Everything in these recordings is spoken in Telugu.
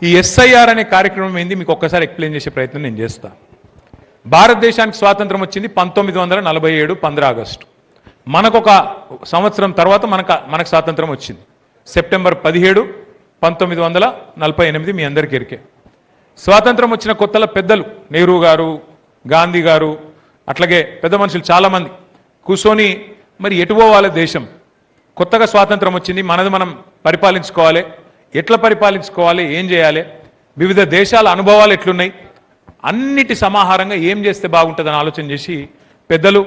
ఈ ఎస్ఐఆర్ అనే కార్యక్రమం ఏంది మీకు ఒక్కసారి ఎక్స్ప్లెయిన్ చేసే ప్రయత్నం నేను చేస్తా. భారతదేశానికి స్వాతంత్రం వచ్చింది 1947 15 ఆగస్టు. మనకొక సంవత్సరం తర్వాత మనకు స్వాతంత్రం వచ్చింది సెప్టెంబర్ 17 1948. మీ అందరికీ ఎరికే. స్వాతంత్రం వచ్చిన కొత్తల పెద్దలు నెహ్రూ గారు, గాంధీ గారు, అట్లాగే పెద్ద మనుషులు చాలామంది కూర్చొని మరి ఎటు పోవాలి, దేశం కొత్తగా స్వాతంత్రం వచ్చింది, మనది మనం పరిపాలించుకోవాలి, ఎట్లా పరిపాలించుకోవాలి, ఏం చేయాలి, వివిధ దేశాల అనుభవాలు ఎట్లున్నాయి, అన్నిటి సమాహారంగా ఏం చేస్తే బాగుంటుందని ఆలోచన చేసి పెద్దలు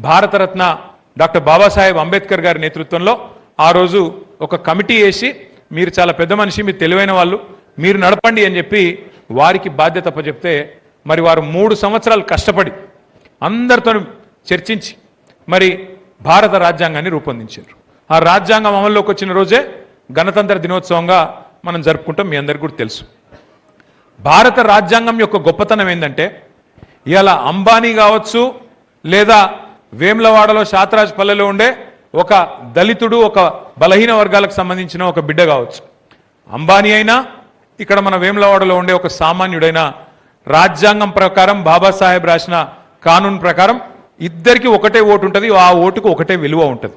భారతరత్న డాక్టర్ బాబాసాహెబ్ అంబేద్కర్ గారి నేతృత్వంలో ఆ రోజు ఒక కమిటీ వేసి, మీరు చాలా పెద్ద మనిషి, మీరు తెలివైన వాళ్ళు, మీరు నడపండి అని చెప్పి వారికి బాధ్యత అప్పచెప్తే మరి వారు 3 సంవత్సరాలు కష్టపడి అందరితో చర్చించి మరి భారత రాజ్యాంగాన్ని రూపొందించారు. ఆ రాజ్యాంగం అమల్లోకి వచ్చిన రోజే గణతంత్ర దినోత్సవంగా మనం జరుపుకుంటాం. మీ అందరికీ కూడా తెలుసు. భారత రాజ్యాంగం యొక్క గొప్పతనం ఏంటంటే, ఇలా అంబానీ కావచ్చు లేదా వేములవాడలో శాతరాజ్ పల్లెలో ఉండే ఒక దళితుడు, ఒక బలహీన వర్గాలకు సంబంధించిన ఒక బిడ్డ కావచ్చు, అంబానీ అయినా ఇక్కడ మన వేములవాడలో ఉండే ఒక సామాన్యుడైన రాజ్యాంగం ప్రకారం బాబాసాహెబ్ రాసిన కానూన్ ప్రకారం ఇద్దరికి ఒకటే ఓటు ఉంటుంది. ఆ ఓటుకు ఒకటే విలువ ఉంటుంది.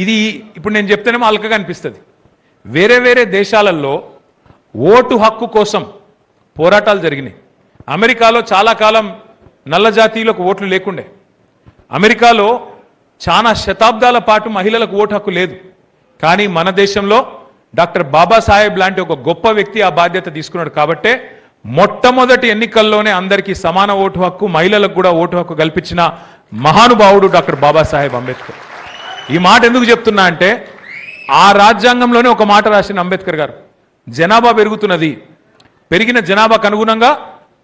ఇది ఇప్పుడు నేను చెప్తేనేమో అల్కగా అనిపిస్తుంది. వేరే వేరే దేశాలలో ఓటు హక్కు కోసం పోరాటాలు జరిగినాయి. అమెరికాలో చాలా కాలం నల్ల జాతీయులకు ఓట్లు లేకుండే. అమెరికాలో చాలా శతాబ్దాల పాటు మహిళలకు ఓటు హక్కు లేదు. కానీ మన దేశంలో డాక్టర్ బాబాసాహెబ్ లాంటి ఒక గొప్ప వ్యక్తి ఆ బాధ్యత తీసుకున్నాడు. కాబట్టే మొట్టమొదటి ఎన్నికల్లోనే అందరికీ సమాన ఓటు హక్కు, మహిళలకు కూడా ఓటు హక్కు కల్పించిన మహానుభావుడు డాక్టర్ బాబాసాహెబ్ అంబేద్కర్. ఈ మాట ఎందుకు చెప్తున్నా అంటే, ఆ రాజ్యాంగంలోనే ఒక మాట రాసిన అంబేద్కర్ గారు, జనాభా పెరుగుతున్నది, పెరిగిన జనాభాకు అనుగుణంగా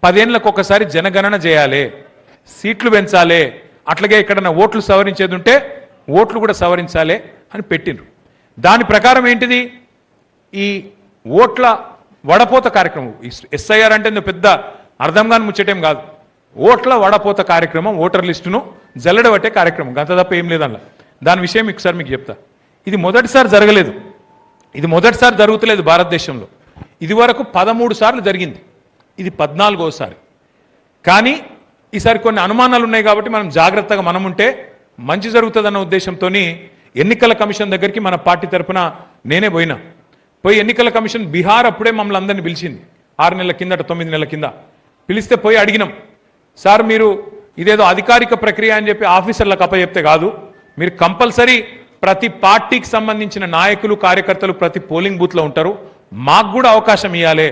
10 ఏళ్లకు ఒకసారి జనగణన చేయాలి, సీట్లు పెంచాలి, అట్లాగే ఎక్కడన్నా ఓట్లు సవరించేది ఉంటే ఓట్లు కూడా సవరించాలి అని పెట్టిండ్రు. దాని ప్రకారం ఏంటిది, ఈ ఓట్ల వడపోత కార్యక్రమం. ఎస్ఐఆర్ అంటే పెద్ద అర్థం కాని ముచ్చటేం కాదు. ఓట్ల వడపోత కార్యక్రమం, ఓటర్ లిస్టును జల్లెడబట్టే కార్యక్రమం, గంత తప్ప ఏం లేదన్న. దాని విషయం ఒకసారి మీకు చెప్తా. ఇది మొదటిసారి జరగలేదు, ఇది మొదటిసారి జరుగుతలేదు భారతదేశంలో. ఇది వరకు 13 సార్లు జరిగింది, ఇది 14వసారి. కానీ ఈసారి కొన్ని అనుమానాలు ఉన్నాయి కాబట్టి మనం జాగ్రత్తగా మనం ఉంటే మంచి జరుగుతుందన్న ఉద్దేశంతో ఎన్నికల కమిషన్ దగ్గరికి మన పార్టీ తరఫున నేనే పోయి ఎన్నికల కమిషన్ బీహార్ అప్పుడే మమ్మల్ని అందరినీ పిలిచింది. 6 నెలల కిందట 9 నెలల కింద పిలిస్తే పోయి అడిగినాం, సార్ మీరు ఇదేదో అధికారిక ప్రక్రియ అని చెప్పి ఆఫీసర్లకు అప్పచెప్తే కాదు, మీరు కంపల్సరీ ప్రతి పార్టీకి సంబంధించిన నాయకులు, కార్యకర్తలు ప్రతి పోలింగ్ బూత్లో ఉంటారు, మాకు కూడా అవకాశం ఇవ్వాలి,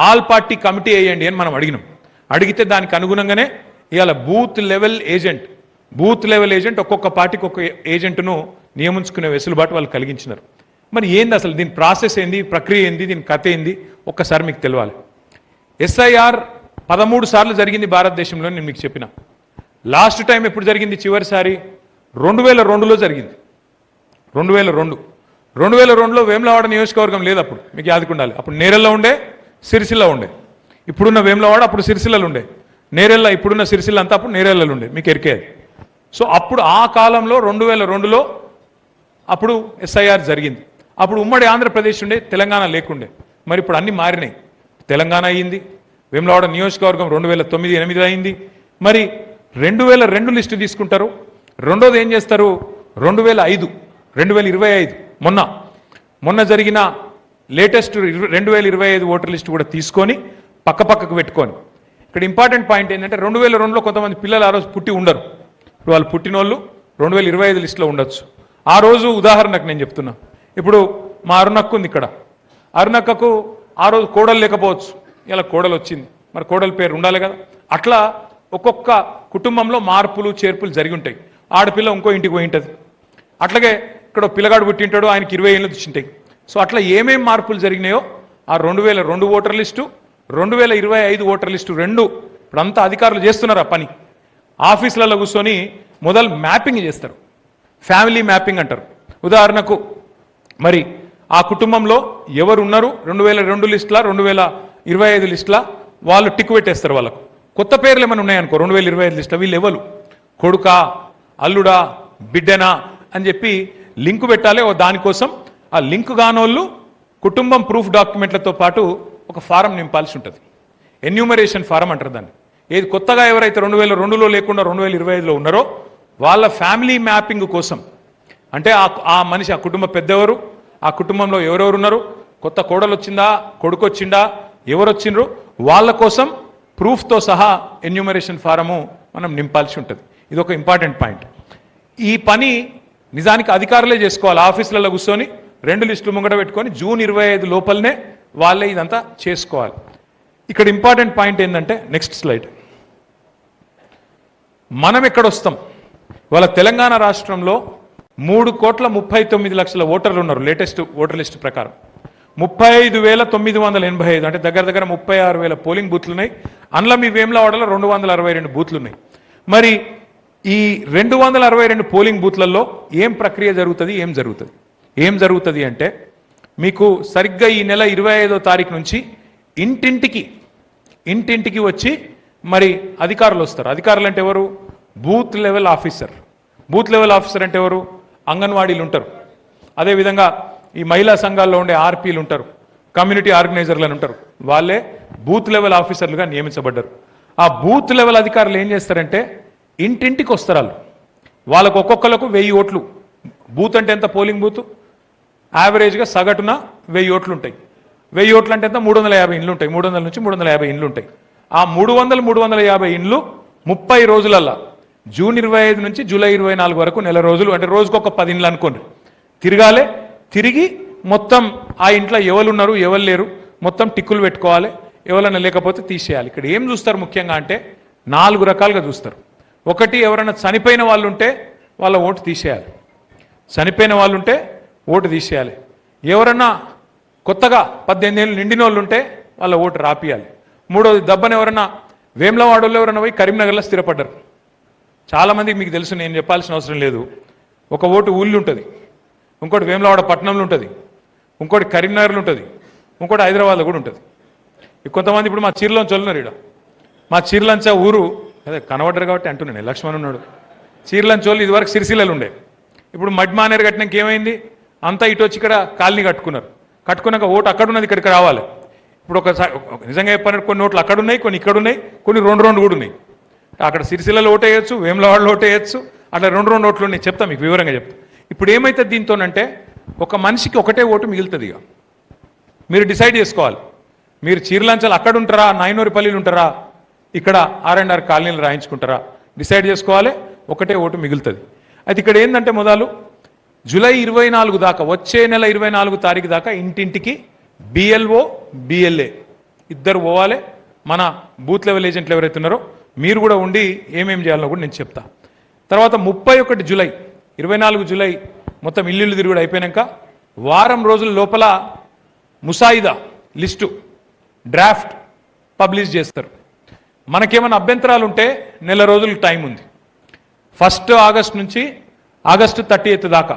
ఆల్ పార్టీ కమిటీ వేయండి అని మనం అడిగినాం. అడిగితే దానికి అనుగుణంగానే ఇవాళ బూత్ లెవెల్ ఏజెంట్ ఒక్కొక్క పార్టీకి ఒక్కొక్క ఏజెంట్ను నియమించుకునే వెసులుబాటు వాళ్ళు కలిగించినారు. మరి ఏంది అసలు దీని ప్రాసెస్ ఏంది, ప్రక్రియ ఏంది, దీని కథ ఏంది ఒక్కసారి మీకు తెలియాలి. ఎస్ఐఆర్ 13 సార్లు జరిగింది భారతదేశంలో. నేను మీకు చెప్పిన లాస్ట్ టైం ఎప్పుడు జరిగింది, చివరిసారి 2002లో జరిగింది. 2002లో వేములవాడ నియోజకవర్గం లేదు, అప్పుడు మీకు యాదకుండాలి. అప్పుడు నేరెల్లో ఉండే, సిరిసిల్ల ఉండే. ఇప్పుడున్న వేములవాడ అప్పుడు సిరిసిల్లలు ఉండే, నేరెళ్ళ ఇప్పుడున్న సిరిసిల్ల అంతా అప్పుడు నేరెళ్ళలు ఉండే, మీకు ఎరికేది. సో అప్పుడు ఆ కాలంలో 2002లో అప్పుడు ఎస్ఐఆర్ జరిగింది. అప్పుడు ఉమ్మడి ఆంధ్రప్రదేశ్ ఉండే, తెలంగాణ లేకుండే. మరి ఇప్పుడు అన్నీ మారినాయి. తెలంగాణ అయ్యింది, వేములవాడ నియోజకవర్గం 2009-8 అయింది. మరి 2002 లిస్టు తీసుకుంటారు. రెండోది ఏం చేస్తారు, 2025 మొన్న జరిగిన లేటెస్ట్ 2025 ఓటర్ లిస్టు కూడా తీసుకొని పక్కకు పెట్టుకొని, ఇక్కడ ఇంపార్టెంట్ పాయింట్ ఏంటంటే 2002లో కొంతమంది పిల్లలు ఆ రోజు పుట్టి ఉండరు. ఇప్పుడు వాళ్ళు పుట్టినోళ్ళు 2025 లిస్టులో ఉండొచ్చు. ఆ రోజు ఉదాహరణకు నేను చెప్తున్నా, ఇప్పుడు మా అరుణక్క ఉంది ఇక్కడ, అరుణక్కకు ఆ రోజు కోడలు లేకపోవచ్చు, ఇలా కోడలు వచ్చింది, మరి కోడలి పేరు ఉండాలి కదా. అట్లా ఒక్కొక్క కుటుంబంలో మార్పులు చేర్పులు జరిగి ఉంటాయి. ఆడపిల్ల ఇంకో ఇంటికి పోయి ఉంటుంది, అట్లాగే ఇక్కడ పిల్లగాడు పుట్టింటాడు, ఆయనకి 20 ఏళ్ళు వచ్చింటాయి. సో అట్లా ఏమేం మార్పులు జరిగినాయో ఆ 2002 ఓటర్ లిస్టు, 2025 ఓటర్ లిస్టు రెండు ఇప్పుడు అంతా అధికారులు చేస్తున్నారు ఆ పని. ఆఫీసులలో కూర్చొని మొదలు మ్యాపింగ్ చేస్తారు, ఫ్యామిలీ మ్యాపింగ్ అంటారు. ఉదాహరణకు మరి ఆ కుటుంబంలో ఎవరు ఉన్నారు 2002 లిస్టులా 2025 లిస్టులా వాళ్ళు టిక్ పెట్టేస్తారు. వాళ్ళకు కొత్త పేర్లు ఏమైనా ఉన్నాయనుకో 2025 లిస్టులో, వీళ్ళు ఎవరు, కొడుకా, అల్లుడా, బిడ్డనా అని చెప్పి లింకు పెట్టాలి. దానికోసం ఆ లింక్ కానోళ్ళు కుటుంబం ప్రూఫ్ డాక్యుమెంట్లతో పాటు ఒక ఫారం నింపాల్సి ఉంటుంది. ఎన్యూమరేషన్ ఫారం అంటారు దాన్ని. ఏది కొత్తగా ఎవరైతే 2002లో లేకుండా 2025లో ఉన్నారో వాళ్ళ ఫ్యామిలీ మ్యాపింగ్ కోసం, అంటే ఆ మనిషి, ఆ కుటుంబ పెద్దెవరు, ఆ కుటుంబంలో ఎవరెవరు ఉన్నారు, కొత్త కోడలు వచ్చిందా, కొడుకు వచ్చిందా, ఎవరు వచ్చిండ్రు, వాళ్ళ కోసం ప్రూఫ్తో సహా ఎన్యూమరేషన్ ఫారము మనం నింపాల్సి ఉంటుంది. ఇది ఒక ఇంపార్టెంట్ పాయింట్. ఈ పని నిజానికి అధికారులే చేసుకోవాలి. ఆఫీసులలో కూర్చొని 2 లిస్టులు ముంగట పెట్టుకొని జూన్ 25 లోపలనే వాళ్ళే ఇదంతా చేసుకోవాలి. ఇక్కడ ఇంపార్టెంట్ పాయింట్ ఏంటంటే, నెక్స్ట్ స్లైడ్, మనం ఎక్కడొస్తాం. వాళ్ళ తెలంగాణ రాష్ట్రంలో 3,39,00,000 ఓటర్లు ఉన్నారు. లేటెస్ట్ ఓటర్ లిస్ట్ ప్రకారం 35,985, అంటే దగ్గర దగ్గర 36,000 పోలింగ్ బూత్లు ఉన్నాయి. అందులో మీ వేములవాడలో 262 బూత్లు ఉన్నాయి. మరి ఈ 262 పోలింగ్ బూత్లలో ఏం ప్రక్రియ జరుగుతుంది, ఏం జరుగుతుంది అంటే, మీకు సరిగ్గా ఈ నెల 25వ తారీఖు నుంచి ఇంటింటికి వచ్చి మరి అధికారులు వస్తారు. అధికారులు అంటే ఎవరు? Booth level officer. Booth level officer అంటే ఎవరు? అంగన్వాడీలు ఉంటారు. అదేవిధంగా ఈ మహిళా సంఘాల్లో ఉండే ఆర్పీలు ఉంటారు, కమ్యూనిటీ ఆర్గనైజర్లు ఉంటారు. వాళ్ళే బూత్ లెవెల్ ఆఫీసర్లుగా నియమించబడ్డారు. ఆ బూత్ లెవెల్ అధికారులు ఏం చేస్తారంటే, ఇంటింటికి వస్తారు. వాళ్ళకు ఒక్కొక్కరికి 1000 ఓట్లు. బూత్ అంటే ఎంత? పోలింగ్ బూత్ యావరేజ్గా సగటున 1000 ఓట్లు ఉంటాయి. 1000 ఓట్లు అంటే ఎంత? 350 ఇండ్లు ఉంటాయి. 300 నుంచి 350 ఇండ్లు ఉంటాయి. ఆ 350 ఇండ్లు 30 రోజులల్లా, జూన్ 25 నుంచి జూలై 24 వరకు, నెల రోజులు, అంటే రోజుకొక 10 ఇండ్లు అనుకోండి, తిరగాలి. తిరిగి మొత్తం ఆ ఇంట్లో ఎవరు ఉన్నారు, ఎవరు లేరు, మొత్తం టిక్కులు పెట్టుకోవాలి. ఎవరైనా లేకపోతే తీసేయాలి. ఇక్కడ ఏం చూస్తారు ముఖ్యంగా అంటే, 4 రకాలుగా చూస్తారు. ఒకటి, ఎవరైనా చనిపోయిన వాళ్ళు ఉంటే వాళ్ళ ఓటు తీసేయాలి. చనిపోయిన వాళ్ళు ఉంటే ఓటు తీసేయాలి. ఎవరన్నా కొత్తగా 18 ఏళ్ళు నిండిన వాళ్ళు ఉంటే వాళ్ళ ఓటు రాపియాలి. మూడోది, దబ్బని ఎవరన్నా వేములవాడలో ఎవరన్నా పోయి కరీంనగర్లో స్థిరపడ్డారు. చాలామందికి మీకు తెలుసు, నేను చెప్పాల్సిన అవసరం లేదు. ఒక ఓటు ఊళ్ళు ఉంటుంది, ఇంకోటి వేములవాడ పట్టణంలో ఉంటుంది, ఇంకోటి కరీంనగర్లో ఉంటుంది, ఇంకోటి హైదరాబాద్లో కూడా ఉంటుంది. కొంతమంది ఇప్పుడు మా చీరలోంచి వెళ్ళినారు. ఇక్కడ మా చీరలంచ ఊరు అదే కనబడ్డారు కాబట్టి అంటున్నాను. లక్ష్మణ్ ఉన్నాడు. చీరలంచోళ్ళు ఇదివరకు సిరిసిల్లలు ఉండే, ఇప్పుడు మడ్మానేరు కట్టినాక ఏమైంది, అంతా ఇటు వచ్చి ఇక్కడ కాలనీ కట్టుకున్నాక ఓటు అక్కడ ఉన్నది ఇక్కడికి రావాలి. ఇప్పుడు ఒకసారి నిజంగా చెప్పాలంటే కొన్ని ఓట్లు అక్కడ ఉన్నాయి, కొన్ని ఇక్కడ ఉన్నాయి, కొన్ని 2 కూడా ఉన్నాయి. అక్కడ సిరిసిల్లలో ఓటు వేయచ్చు, వేములవాడలో ఓటు వేయచ్చు, అట్లా 2 ఓట్లు ఉన్నాయి. చెప్తా మీకు వివరంగా చెప్తా. ఇప్పుడు ఏమైతే దీంతోనంటే, ఒక మనిషికి ఒకటే ఓటు మిగులుతుంది. ఇక మీరు డిసైడ్ చేసుకోవాలి, మీరు చీరలంచలు అక్కడ ఉంటారా, నాయనూరిపల్లిలు ఉంటారా, ఇక్కడ R&R కాలనీలు రాయించుకుంటారా, డిసైడ్ చేసుకోవాలి. ఒకటే ఓటు మిగులుతుంది. అయితే ఇక్కడ ఏంటంటే, మొదలు జూలై 24 దాకా, వచ్చే నెల 24 తారీఖు దాకా ఇంటింటికి BLO BLA ఇద్దరు పోవాలి. మన బూత్ లెవెల్ ఏజెంట్లు ఎవరైతే ఉన్నారో మీరు కూడా ఉండి ఏమేమి చేయాలో కూడా నేను చెప్తా. తర్వాత 31 జూలై 24 జూలై మొత్తం ఇల్లు తిరుగుడు అయిపోయాక వారం రోజుల లోపల ముసాయిదా లిస్టు డ్రాఫ్ట్ పబ్లిష్ చేస్తారు. మనకేమైనా అభ్యంతరాలు ఉంటే నెల రోజులు టైం ఉంది. 1 ఆగస్టు నుంచి ఆగస్టు 30 దాకా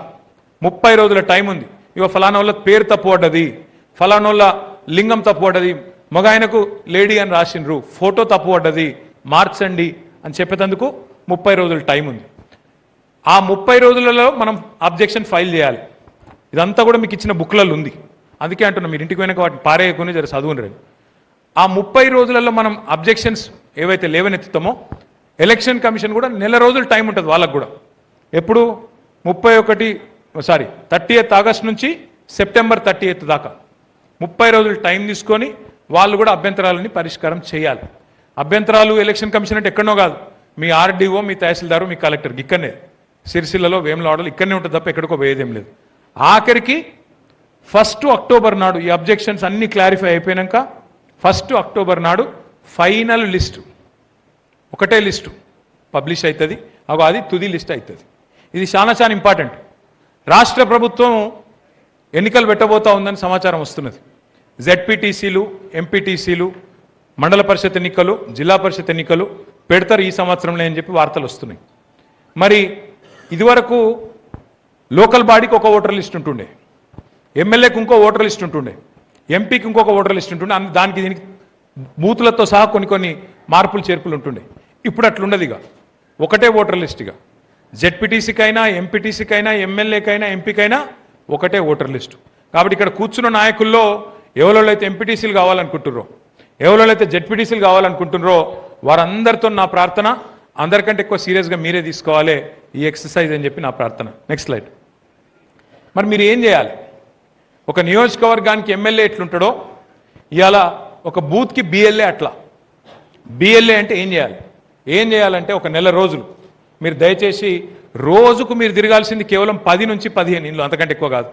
30 రోజుల టైం ఉంది. ఇక ఫలానా వాళ్ళ పేరు తప్పుపడ్డది, ఫలానా వాళ్ళ లింగం తప్పుపడ్డది, మగ ఆయనకు లేడీ అని రాసిండ్రు, ఫోటో తప్పుపడ్డది, మార్చండి అని చెప్పేందుకు 30 రోజుల టైం ఉంది. ఆ 30 రోజులలో మనం అబ్జెక్షన్ ఫైల్ చేయాలి. ఇదంతా కూడా మీకు ఇచ్చిన బుక్లలో ఉంది. అందుకే అంటున్నా, మీరు ఇంటికి పోయినాక వాటిని పారేయకుని జర చదువుని. ఆ 30 రోజులలో మనం అబ్జెక్షన్స్ ఏవైతే లేవనెత్తుతామో, ఎలక్షన్ కమిషన్ కూడా నెల రోజులు టైం ఉంటుంది వాళ్ళకు కూడా. ఎప్పుడు 30th ఆగస్ట్ నుంచి సెప్టెంబర్ 30th దాకా 30 రోజులు టైం తీసుకొని వాళ్ళు కూడా అభ్యంతరాలని పరిష్కారం చేయాలి. అభ్యంతరాలు ఎలక్షన్ కమిషన్ అంటే ఎక్కడనో కాదు, మీ RDO, మీ తహసీల్దారు, మీ కలెక్టర్కి ఇక్కడనే సిరిసిల్లలో, వేములవాడలో ఇక్కడనే ఉంటుంది తప్ప ఎక్కడికో పోయేదేం లేదు. ఆఖరికి 1 అక్టోబర్ నాడు ఈ అబ్జెక్షన్స్ అన్ని క్లారిఫై అయిపోయాక 1 అక్టోబర్ నాడు ఫైనల్ లిస్టు, ఒకటే లిస్టు పబ్లిష్ అవుతుంది. అది తుది లిస్ట్ అవుతుంది. ఇది చాలా ఇంపార్టెంట్. రాష్ట్ర ప్రభుత్వం ఎన్నికలు పెట్టబోతా ఉందని సమాచారం వస్తున్నది. ZPTCలు, MPTCలు, మండల పరిషత్ ఎన్నికలు, జిల్లా పరిషత్ ఎన్నికలు పెడతారు ఈ సంవత్సరంలో అని చెప్పి వార్తలు వస్తున్నాయి. మరి ఇదివరకు లోకల్ బాడీకి ఒక ఓటర్ లిస్ట్ ఉంటుండే, ఎమ్మెల్యేకి ఇంకో ఓటర్ లిస్ట్ ఉంటుండే, ఎంపీకి ఇంకొక ఓటర్ లిస్ట్ ఉంటుండే. దానికి దీనికి బూతులతో సహా కొన్ని మార్పులు చేర్పులు ఉంటుండే. ఇప్పుడు అట్లుండదు. ఇక ఒకటే ఓటర్ లిస్ట్. ఇక ZPTCకైనా, MPTCకైనా, ఎమ్మెల్యేకైనా, ఎంపీకైనా ఒకటే ఓటర్ లిస్టు. కాబట్టి ఇక్కడ కూర్చున్న నాయకుల్లో ఎవరైతే ఎంపీటీసీలు కావాలనుకుంటున్నారో, ఎవరైతే జెడ్పీటీసీలు కావాలనుకుంటున్నారో వారందరితో నా ప్రార్థన, అందరికంటే ఎక్కువ సీరియస్గా మీరే తీసుకోవాలి ఈ ఎక్సర్సైజ్ అని చెప్పి నా ప్రార్థన. Next slide. మరి మీరు ఏం చేయాలి? ఒక నియోజకవర్గానికి ఎమ్మెల్యే ఎట్లుంటాడో ఇవాళ ఒక బూత్కి బిఎల్ఏ అట్లా. బిఎల్ఏ అంటే ఏం చేయాలి? ఏం చేయాలంటే ఒక నెల రోజులు మీరు దయచేసి రోజుకు మీరు తిరగాల్సింది కేవలం 10 నుంచి 15 ఇండ్లు, అంతకంటే ఎక్కువ కాదు.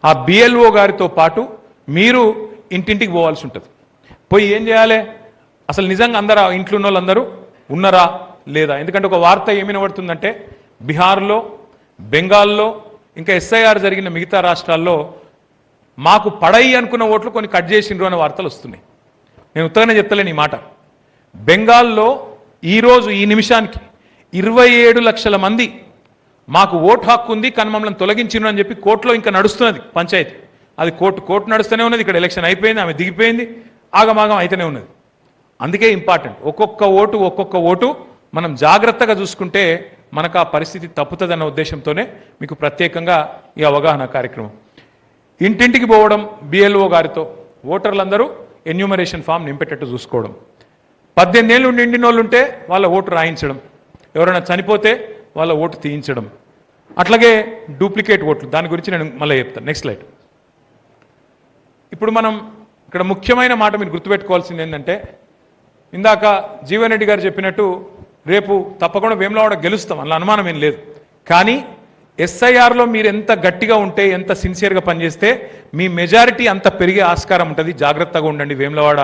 ఆ బిఎల్ఓ గారితో పాటు మీరు ఇంటింటికి పోవాల్సి ఉంటుంది. పోయి ఏం చేయాలి? అసలు నిజంగా అందరూ ఇంట్లో ఉన్న వాళ్ళందరూ ఉన్నారా లేదా? ఎందుకంటే ఒక వార్త ఏమి వినబడుతుందంటే బీహార్లో, బెంగాల్లో, ఇంకా ఎస్ఐఆర్ జరిగిన మిగతా రాష్ట్రాల్లో మాకు పడయి అనుకున్న ఓట్లు కొన్ని కట్ చేసిండ్రు అనే వార్తలు వస్తున్నాయి. నేను ఉత్తగానే చెప్తలేను ఈ మాట. బెంగాల్లో ఈరోజు ఈ నిమిషానికి 27 లక్షల మంది మాకు ఓటు హక్కు ఉంది కానీ మమ్మల్ని తొలగించిండ్రు అని చెప్పి కోర్టులో ఇంకా నడుస్తున్నది పంచాయతీ. అది కోర్టు నడుస్తూనే ఉన్నది. ఇక్కడ ఎలక్షన్ అయిపోయింది, ఆమె దిగిపోయింది, ఆగమాగం అయితేనే ఉన్నది. అందుకే ఇంపార్టెంట్, ఒక్కొక్క ఓటు మనం జాగ్రత్తగా చూసుకుంటే మనకు ఆ పరిస్థితి తప్పుతుందన్న ఉద్దేశంతోనే మీకు ప్రత్యేకంగా ఈ అవగాహన కార్యక్రమం. ఇంటింటికి పోవడం, బిఎల్ఓ గారితో ఓటర్లందరూ ఎన్యూమరేషన్ ఫామ్ నింపేటట్టు చూసుకోవడం, 18 ఏళ్ళు నిండిన వాళ్ళు ఉంటే వాళ్ళ ఓటు రాయించడం, ఎవరైనా చనిపోతే వాళ్ళ ఓటు తీయించడం, అట్లాగే డూప్లికేట్ ఓట్లు, దాని గురించి నేను మళ్ళీ చెప్తాను. Next slide. ఇప్పుడు మనం ఇక్కడ ముఖ్యమైన మాట మీరు గుర్తుపెట్టుకోవాల్సింది ఏంటంటే, ఇందాక జీవన్ రెడ్డి గారు చెప్పినట్టు రేపు తప్పకుండా వేములవాడ గెలుస్తాం, అందులో అనుమానం ఏం లేదు. కానీ ఎస్ఐఆర్లో మీరు ఎంత గట్టిగా ఉంటే, ఎంత సిన్సియర్గా పనిచేస్తే మీ మెజారిటీ అంత పెరిగే ఆస్కారం ఉంటుంది. జాగ్రత్తగా ఉండండి వేములవాడ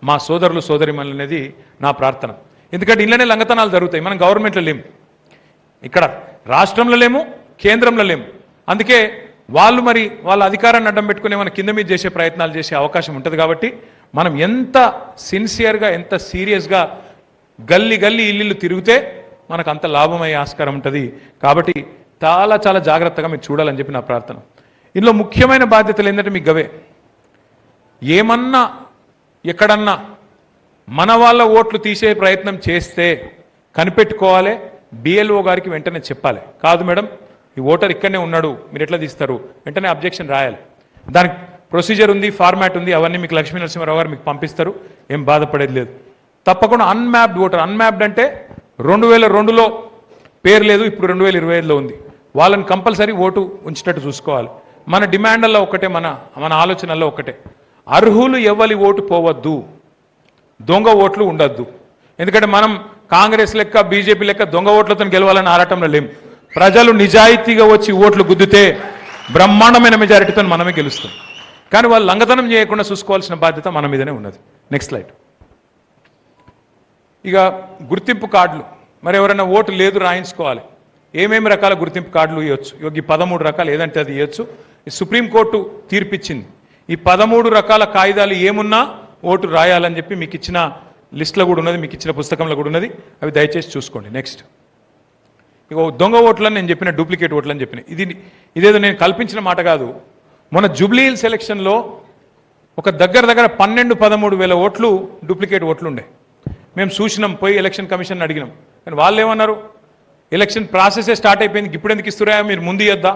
మా సోదరులు సోదరిమణులు అనేది నా ప్రార్థన. ఎందుకంటే ఇళ్ళనే లంగతనాలు జరుగుతాయి. మనం గవర్నమెంట్లో లేము, ఇక్కడ రాష్ట్రంలో లేము, కేంద్రంలో లేము. అందుకే వాళ్ళు మరి వాళ్ళ అధికారాన్ని అడ్డం పెట్టుకుని మన కింద మీద చేసే ప్రయత్నాలు చేసే అవకాశం ఉంటుంది. కాబట్టి మనం ఎంత సిన్సియర్గా, ఎంత సీరియస్గా గల్లీ ఇల్లు తిరిగితే మనకు అంత లాభమయ్యే ఆస్కారం ఉంటుంది. కాబట్టి చాలా జాగ్రత్తగా మీరు చూడాలని చెప్పి నా ప్రార్థన. ఇందులో ముఖ్యమైన బాధ్యతలు ఏంటంటే మీకు గవే, ఏమన్నా ఎక్కడన్నా మన వాళ్ళ ఓట్లు తీసే ప్రయత్నం చేస్తే కనిపెట్టుకోవాలి, బిఎల్ఓ గారికి వెంటనే చెప్పాలి. కాదు మేడం ఈ ఓటర్ ఇక్కడనే ఉన్నాడు, మీరు ఎట్లా తీస్తారు, వెంటనే అబ్జెక్షన్ రాయాలి. దానికి ప్రొసీజర్ ఉంది, ఫార్మాట్ ఉంది, అవన్నీ మీకు లక్ష్మీ నరసింహారావు గారు మీకు పంపిస్తారు, ఏం బాధపడేది లేదు. తప్పకుండా అన్మ్యాప్డ్ ఓటర్, అన్మ్యాప్డ్ అంటే 2002లో పేరు లేదు, ఇప్పుడు 2025లో ఉంది, వాళ్ళని కంపల్సరీ ఓటు ఉంచేటట్టు చూసుకోవాలి. మన డిమాండ్లలో ఒకటే, మన ఆలోచనల్లో ఒకటే, అర్హులు ఎవరి ఓటు పోవద్దు, దొంగ ఓట్లు ఉండద్దు. ఎందుకంటే మనం కాంగ్రెస్ లెక్క బీజేపీ లెక్క దొంగ ఓట్లతో గెలవాలని ఆరాటంలో లేము. ప్రజలు నిజాయితీగా వచ్చి ఓట్లు గుద్దితే బ్రహ్మాండమైన మెజారిటీతో మనమే గెలుస్తాం. కానీ వాళ్ళు లంగతనం చేయకుండా చూసుకోవాల్సిన బాధ్యత మన మీదనే ఉన్నది. Next slide. ఇక గుర్తింపు కార్డులు, మరి ఎవరైనా ఓటు లేదు రాయించుకోవాలి. ఏమేమి రకాల గుర్తింపు కార్డులు ఇవ్వచ్చు? ఈ 13 రకాలు ఏదంటే అది ఇవ్వచ్చు. సుప్రీంకోర్టు తీర్పిచ్చింది, ఈ 13 రకాల కాయిదాలు ఏమున్నా ఓటు రాయాలని చెప్పి మీకు ఇచ్చిన లిస్టులో కూడా ఉన్నది, మీకు ఇచ్చిన పుస్తకంలో కూడా ఉన్నది, అవి దయచేసి చూసుకోండి. నెక్స్ట్, ఇక దొంగ ఓట్లని నేను చెప్పిన, డూప్లికేట్ ఓట్లని చెప్పిన, ఇదేదో నేను కల్పించిన మాట కాదు. మొన్న జూబ్లీ హిల్స్ ఎలక్షన్లో ఒక దగ్గర 12-13 వేల ఓట్లు డూప్లికేట్ ఓట్లు ఉండే. మేము చూసినాం, పోయి ఎలక్షన్ కమిషన్ అడిగినాం. కానీ వాళ్ళు ఏమన్నారు, ఎలక్షన్ ప్రాసెసే స్టార్ట్ అయిపోయింది, ఇప్పుడు ఎందుకు ఇస్తురా, మీరు ముందు ఇద్దా,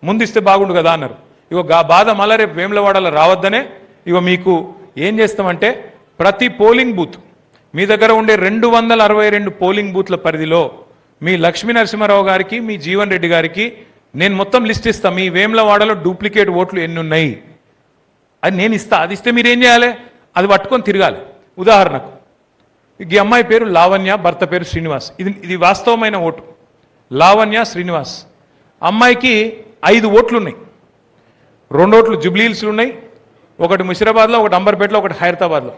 ముందు ఇస్తే బాగుండు కదా అన్నారు. ఇగో బాధ మళ్ళీ రేపు వేములవాడలో రావద్దనే ఇగో మీకు ఏం చేస్తామంటే, ప్రతి పోలింగ్ బూత్ మీ దగ్గర ఉండే 262 పోలింగ్ బూత్ల పరిధిలో మీ లక్ష్మీ నరసింహారావు గారికి, మీ జీవన్ రెడ్డి గారికి నేను మొత్తం లిస్ట్ ఇస్తాను, మీ వేములవాడలో డూప్లికేట్ ఓట్లు ఎన్ని ఉన్నాయి అది నేను ఇస్తా. అది ఇస్తే మీరు ఏం చేయాలి, అది పట్టుకొని తిరగాలి. ఉదాహరణకు ఈ అమ్మాయి పేరు లావణ్య, భర్త పేరు శ్రీనివాస్, ఇది వాస్తవమైన ఓటు. లావణ్య శ్రీనివాస్ అమ్మాయికి 5 ఓట్లు ఉన్నాయి. 2 ఓట్లు జూబ్లీ హిల్స్లో ఉన్నాయి, ఒకటి ముషిరాబాద్లో, ఒకటి అంబర్పేటలో, ఒకటి హైదరాబాద్లో.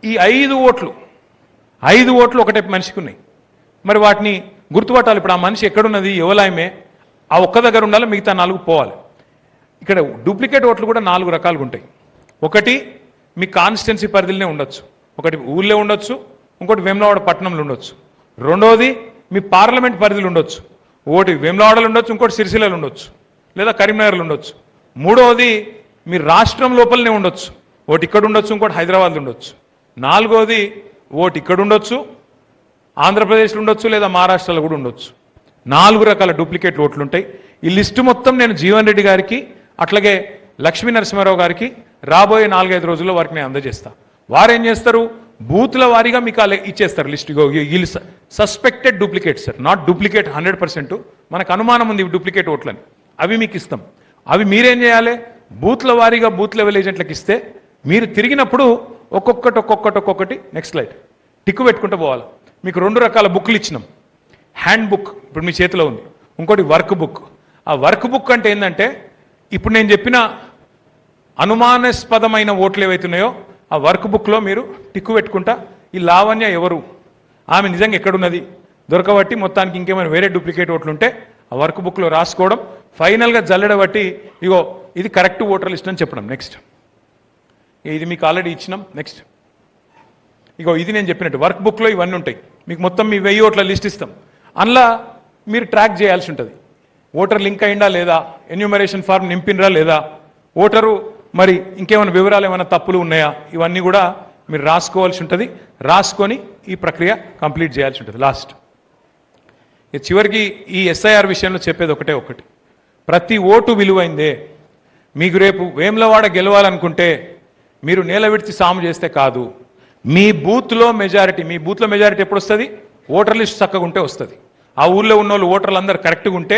ఈ 5 ఓట్లు ఒకటే మనిషికి ఉన్నాయి. మరి వాటిని గుర్తుపట్టాలి. ఇప్పుడు ఆ మనిషి ఎక్కడున్నది, ఎవలాయమే, ఆ ఒక్క దగ్గర ఉండాలి, మిగతా 4 పోవాలి. ఇక్కడ డూప్లికేట్ ఓట్లు కూడా 4 రకాలుగా ఉంటాయి. ఒకటి మీ కాన్స్టిట్యున్సీ పరిధిలోనే ఉండొచ్చు, ఒకటి ఊళ్ళో ఉండొచ్చు, ఇంకోటి వేములవాడ పట్టణంలో ఉండొచ్చు, రెండోది మీ పార్లమెంట్ పరిధిలో ఉండొచ్చు, ఒకటి వేములవాడలో ఉండొచ్చు, ఇంకోటి సిరిసిల్లలో ఉండొచ్చు, లేదా కరీంనగర్లో ఉండొచ్చు, మూడవది మీ రాష్ట్రం లోపలనే ఉండొచ్చు, ఒకటి ఇక్కడ ఉండొచ్చు, ఇంకోటి హైదరాబాద్లో ఉండొచ్చు, నాలుగోది ఒకటి ఇక్కడ ఉండొచ్చు, ఆంధ్రప్రదేశ్లో ఉండొచ్చు, లేదా మహారాష్ట్రలో కూడా ఉండొచ్చు. 4 రకాల డూప్లికేట్ ఓట్లు ఉంటాయి. ఈ లిస్టు మొత్తం నేను జీవన్ రెడ్డి గారికి అట్లాగే లక్ష్మీ నరసింహారావు గారికి రాబోయే 4-5 రోజుల్లో వారికి నేను అందజేస్తా. వారు ఏం చేస్తారు, బూత్ల వారీగా మీకు ఇచ్చేస్తారు లిస్ట్. వీళ్ళు suspected duplicate sir, not duplicate 100%. మనకు అనుమానం ఉంది డూప్లికేట్ ఓట్లని, అవి మీకు ఇస్తాం. అవి మీరేం చేయాలి, బూత్ల వారీగా బూత్ లెవెల్ ఏజెంట్లకు ఇస్తే మీరు తిరిగినప్పుడు ఒక్కొక్కటి నెక్స్ట్ స్లైడ్ టిక్కు పెట్టుకుంటూ పోవాలి. మీకు 2 రకాల బుక్లు ఇచ్చినాం. హ్యాండ్ బుక్ ఇప్పుడు మీ చేతిలో ఉంది, ఇంకోటి వర్క్ బుక్. ఆ వర్క్ బుక్ అంటే ఏంటంటే ఇప్పుడు నేను చెప్పిన అనుమానాస్పదమైన ఓట్లు ఏవైతున్నాయో ఆ వర్క్ బుక్లో మీరు టిక్కు పెట్టుకుంటా ఈ లావణ్య ఎవరు, ఆమె నిజంగా ఎక్కడున్నది దొరకబట్టి మొత్తానికి ఇంకేమైనా వేరే డూప్లికేట్ ఓట్లు ఉంటే ఆ వర్క్ బుక్లో రాసుకోవడం, ఫైనల్గా జల్లెడబట్టి ఇగో ఇది కరెక్ట్ ఓటర్ లిస్ట్ అని చెప్పడం. నెక్స్ట్ ఇది మీకు ఆల్రెడీ ఇచ్చినాం. నెక్స్ట్ ఇగో ఇది నేను చెప్పినట్టు వర్క్ బుక్లో ఇవన్నీ ఉంటాయి. మీకు మొత్తం మీ 1000 ఓట్ల లిస్ట్ ఇస్తాం. అందులో మీరు ట్రాక్ చేయాల్సి ఉంటుంది, ఓటర్ లింక్ అయిందా లేదా, ఎన్యూమరేషన్ ఫార్మ్ నింపినరా లేదా, ఓటరు మరి ఇంకేమైనా వివరాలు ఏమైనా తప్పులు ఉన్నాయా, ఇవన్నీ కూడా మీరు రాసుకోవాల్సి ఉంటుంది. రాసుకొని ఈ ప్రక్రియ కంప్లీట్ చేయాల్సి ఉంటుంది. లాస్ట్ చివరికి ఈ ఎస్ఐఆర్ విషయంలో చెప్పేది ఒకటి, ప్రతి ఓటు విలువైందే. మీకు రేపు వేములవాడ గెలవాలనుకుంటే మీరు నేల విడిచి సాము చేస్తే కాదు, మీ బూత్లో మెజారిటీ ఎప్పుడు వస్తుంది, ఓటర్ లిస్ట్ చక్కగా ఉంటే వస్తుంది. ఆ ఊళ్ళో ఉన్న వాళ్ళు ఓటర్లు అందరూ కరెక్ట్గా ఉంటే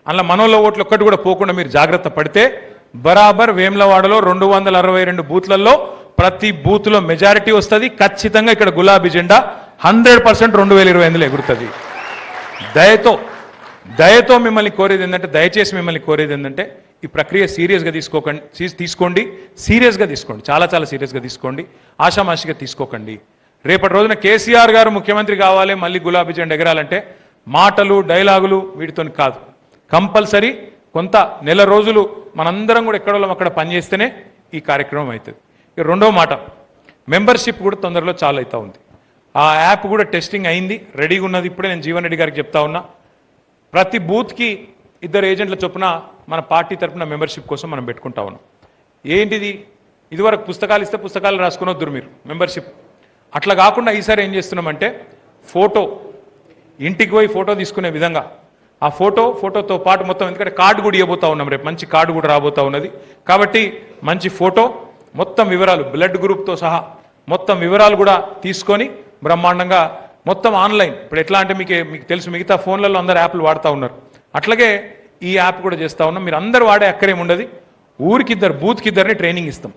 అందులో మనోళ్ళ ఓట్లు ఒక్కటి కూడా పోకుండా మీరు జాగ్రత్త పడితే బరాబర్ వేములవాడలో 262 బూత్లలో ప్రతి బూత్లో మెజారిటీ వస్తుంది. ఖచ్చితంగా ఇక్కడ గులాబీ జెండా 100% 2028లో ఎగురుతుంది. దయతో మిమ్మల్ని కోరేది ఏంటంటే, దయచేసి మిమ్మల్ని కోరేది ఏంటంటే ఈ ప్రక్రియ సీరియస్గా తీసుకోండి, సీరియస్గా తీసుకోండి, చాలా సీరియస్గా తీసుకోండి, ఆషామాషిగా తీసుకోకండి. రేపటి రోజున కేసీఆర్ గారు ముఖ్యమంత్రి కావాలి, మళ్ళీ గులాబీ జెండా ఎగరాలంటే మాటలు డైలాగులు వీటితో కాదు, కంపల్సరీ కొంత నెల రోజులు మనందరం కూడా ఎక్కడో అక్కడ పనిచేస్తేనే ఈ కార్యక్రమం అవుతుంది. ఇక రెండో మాట, మెంబర్షిప్ కూడా తొందరలో చాలా అవుతా ఉంది. ఆ యాప్ కూడా టెస్టింగ్ అయింది, రెడీగా ఉన్నది. ఇప్పుడే నేను జీవన్ రెడ్డి గారికి చెప్తా ఉన్నా, ప్రతి బూత్కి 2 ఏజెంట్ల చొప్పున మన పార్టీ తరఫున మెంబర్షిప్ కోసం మనం పెట్టుకుంటా ఉన్నాం. ఏంటిది, ఇదివరకు పుస్తకాలు ఇస్తే పుస్తకాలు రాసుకుని వద్దురు మీరు మెంబర్షిప్, అట్లా కాకుండా ఈసారి ఏం చేస్తున్నామంటే ఫోటో, ఇంటికి పోయి ఫోటో తీసుకునే విధంగా ఆ ఫోటోతో పాటు మొత్తం, ఎందుకంటే కార్డు కూడా ఇవ్వబోతా ఉన్నాం, రేపు మంచి కార్డు కూడా రాబోతా ఉన్నది. కాబట్టి మంచి ఫోటో, మొత్తం వివరాలు బ్లడ్ గ్రూప్తో సహా మొత్తం వివరాలు కూడా తీసుకొని బ్రహ్మాండంగా మొత్తం ఆన్లైన్. ఇప్పుడు ఎట్లా అంటే మీకు తెలుసు, మిగతా ఫోన్లలో అందరు యాప్లు వాడుతూ ఉన్నారు, అట్లాగే ఈ యాప్ కూడా చేస్తూ ఉన్నాం. మీరు అందరూ వాడే అక్కరేముండదు, ఊరికి 2 బూత్కి 2 ట్రైనింగ్ ఇస్తాం.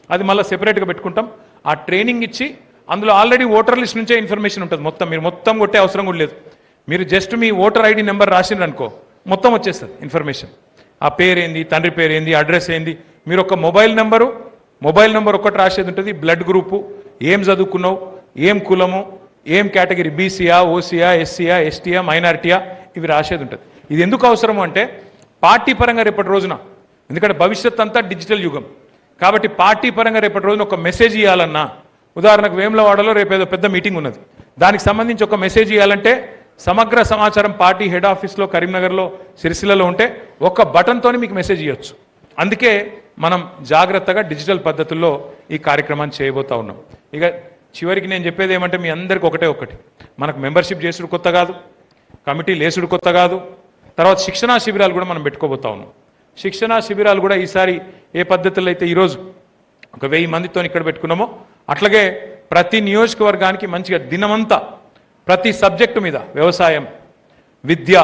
అది మళ్ళీ సెపరేట్గా పెట్టుకుంటాం. ఆ ట్రైనింగ్ ఇచ్చి అందులో ఆల్రెడీ ఓటర్ లిస్ట్ నుంచే ఇన్ఫర్మేషన్ ఉంటుంది. మీరు మొత్తం కొట్టే అవసరం కూడా లేదు. మీరు జస్ట్ మీ ఓటర్ ఐడి నెంబర్ రాసినారు అనుకో, మొత్తం వచ్చేస్తుంది ఇన్ఫర్మేషన్. ఆ పేరేంది, తండ్రి పేరేంది, అడ్రస్ ఏంది, మీరు ఒక మొబైల్ నెంబర్ ఒకటి రాసేది ఉంటుంది, బ్లడ్ గ్రూపు, ఏం చదువుకున్నావు, ఏం కులము, ఏం కేటగిరీ, బీసీయా, ఓసీయా, ఎస్సీయా, ఎస్టీయా, మైనారిటీయా, ఇవి రాసేది ఉంటుంది. ఇది ఎందుకు అవసరము అంటే పార్టీ పరంగా రేపటి రోజున, ఎందుకంటే భవిష్యత్ అంతా డిజిటల్ యుగం కాబట్టి పార్టీ పరంగా రేపటి రోజున ఒక మెసేజ్ ఇవ్వాలన్నా, ఉదాహరణకు వేములవాడలో రేపు ఏదో పెద్ద మీటింగ్ ఉన్నది, దానికి సంబంధించి ఒక మెసేజ్ ఇవ్వాలంటే సమగ్ర సమాచారం పార్టీ హెడ్ ఆఫీస్లో కరీంనగర్లో సిరిసిల్లలో ఉంటే ఒక బటన్తోనే మీకు మెసేజ్ ఇవ్వచ్చు. అందుకే మనం జాగ్రత్తగా డిజిటల్ పద్ధతుల్లో ఈ కార్యక్రమాన్ని చేయబోతా ఉన్నాం. ఇక చివరికి నేను చెప్పేది ఏమంటే మీ అందరికి ఒకటి, మనకు మెంబర్షిప్ చేసుడు కొత్త కాదు, కమిటీ లేసుడు కొత్త కాదు, తర్వాత శిక్షణా శిబిరాలు కూడా మనం పెట్టుకోబోతా ఉన్నాం. శిక్షణా శిబిరాలు కూడా ఈసారి ఏ పద్ధతుల్లో అయితే ఈరోజు ఒక 1000 మందితో ఇక్కడ పెట్టుకున్నామో అట్లాగే ప్రతి నియోజకవర్గానికి మంచిగా దినమంతా ప్రతి సబ్జెక్టు మీద, వ్యవసాయం, విద్య,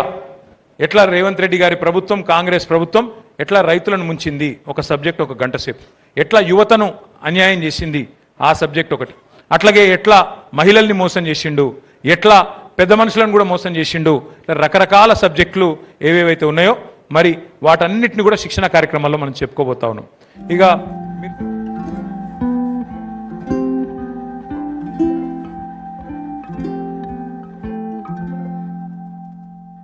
ఎట్లా రేవంత్ రెడ్డి గారి ప్రభుత్వం, కాంగ్రెస్ ప్రభుత్వం ఎట్లా రైతులను ముంచింది ఒక సబ్జెక్ట్ 1 గంట సేపు, ఎట్లా యువతను అన్యాయం చేసింది ఆ సబ్జెక్ట్ ఒకటి, అట్లాగే ఎట్లా మహిళల్ని మోసం చేసిండు, ఎట్లా పెద్ద మనుషులను కూడా మోసం చేసిండు, రకరకాల సబ్జెక్టులు ఏవేవైతే ఉన్నాయో మరి వాటన్నిటిని కూడా శిక్షణ కార్యక్రమాల్లో మనం చెప్పుకోబోతా ఉన్నాం. ఇక